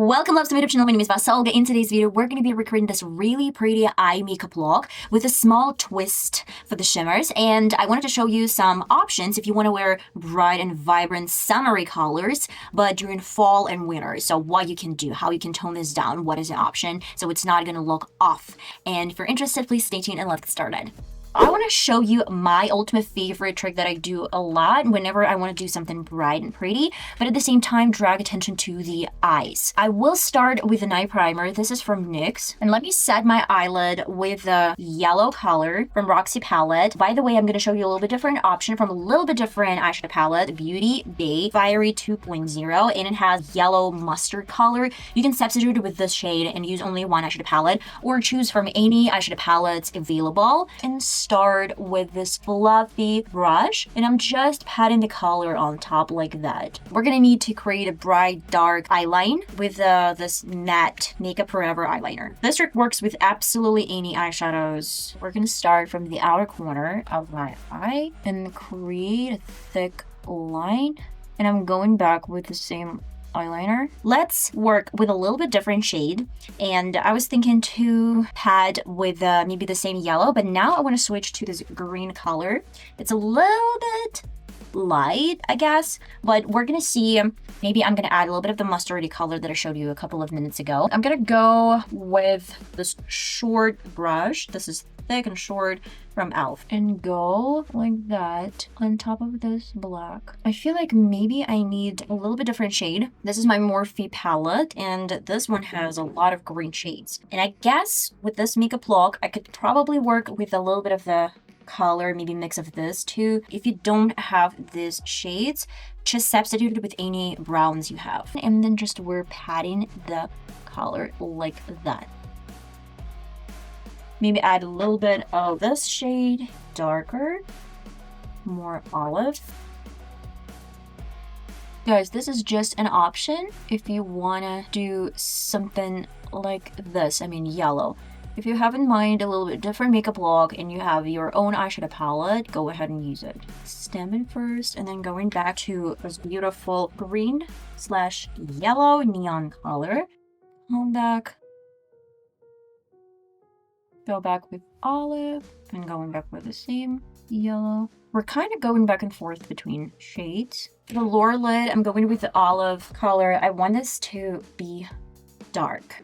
Welcome loves to my YouTube channel. My name is VassaOlga. In today's video, we're going to be recreating this really pretty eye makeup look with a small twist for the shimmers. And I wanted to show you some options if you want to wear bright and vibrant summery colors, but during fall and winter. So what you can do, how you can tone this down, what is an option, so it's not going to look off. And if you're interested, please stay tuned and let's get started. I want to show you my ultimate favorite trick that I do a lot whenever I want to do something bright and pretty, but at the same time drag attention to the eyes. I will start with an eye primer. This is from NYX. And let me set my eyelid with the yellow color from Roxy palette. By the way, I'm going to show you a little bit different option from a little bit different eyeshadow palette, Beauty Bay Fiery 2.0, and it has yellow mustard color. You can substitute it with this shade and use only one eyeshadow palette, or choose from any eyeshadow palettes available. And start with this fluffy brush, and I'm just patting the color on top like that. We're gonna need to create a bright dark eyeline with this matte Makeup Forever eyeliner. This trick works with absolutely any eyeshadows. We're gonna start from the outer corner of my eye and create a thick line, and I'm going back with the same eyeliner. Let's work with a little bit different shade, and I was thinking to pad with maybe the same yellow, but now I want to switch to this green color. It's a little bit light, I guess, but we're gonna see. Maybe I'm gonna add a little bit of the mustardy color that I showed you a couple of minutes ago. I'm gonna go with this short brush. This is thick and short from e.l.f. and go like that on top of this black. I feel like maybe I need a little bit different shade. This is my Morphe palette, and this one has a lot of green shades. And I guess with this makeup look, I could probably work with a little bit of the color, maybe mix of this too. If you don't have these shades, just substitute it with any browns you have. And then just we're patting the color like that. Maybe add a little bit of this shade, darker, more olive. Guys, this is just an option if you wanna do something like this, I mean yellow. If you have in mind a little bit different makeup look and you have your own eyeshadow palette, go ahead and use it. Stemming first and then going back to this beautiful green/yellow neon color. Come back. Go back with olive and going back with the same yellow. We're kind of going back and forth between shades. For the lower lid, I'm going with the olive color. I want this to be dark.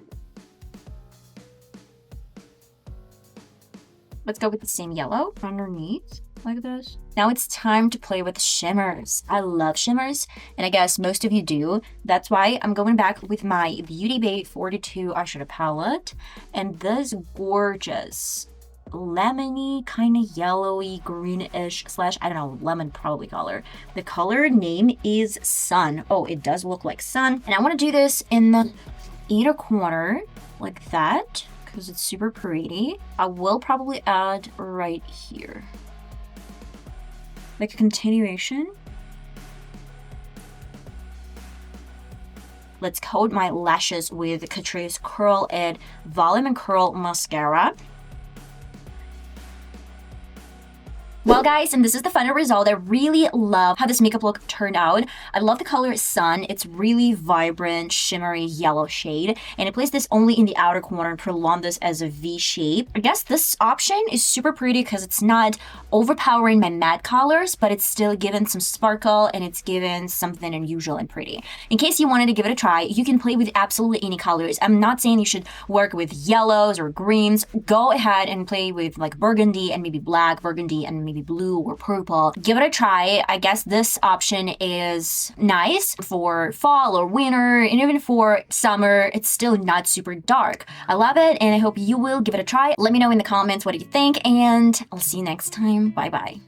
Let's go with the same yellow underneath, like this. Now it's time to play with shimmers. I love shimmers, and I guess most of you do. That's why I'm going back with my Beauty Bay 42 eyeshadow palette, and this gorgeous lemony, kind of yellowy, greenish / I don't know, lemon probably color. The color name is Sun. Oh, it does look like sun. And I want to do this in the inner corner, like that, because it's super pretty. I will probably add right here, like a continuation. Let's coat my lashes with Catrice Curl It Volume and Curl Mascara. Well guys, and this is the final result. I really love how this makeup look turned out. I love the color Sun. It's really vibrant, shimmery yellow shade. And I placed this only in the outer corner and prolonged this as a V shape. I guess this option is super pretty because it's not overpowering my matte colors, but it's still given some sparkle and it's given something unusual and pretty. In case you wanted to give it a try, you can play with absolutely any colors. I'm not saying you should work with yellows or greens. Go ahead and play with like burgundy and maybe black, burgundy and maybe blue or purple. Give it a try. I guess this option is nice for fall or winter, and even for summer. It's still not super dark. I love it, and I hope you will give it a try. Let me know in the comments what do you think, and I'll see you next time. Bye bye.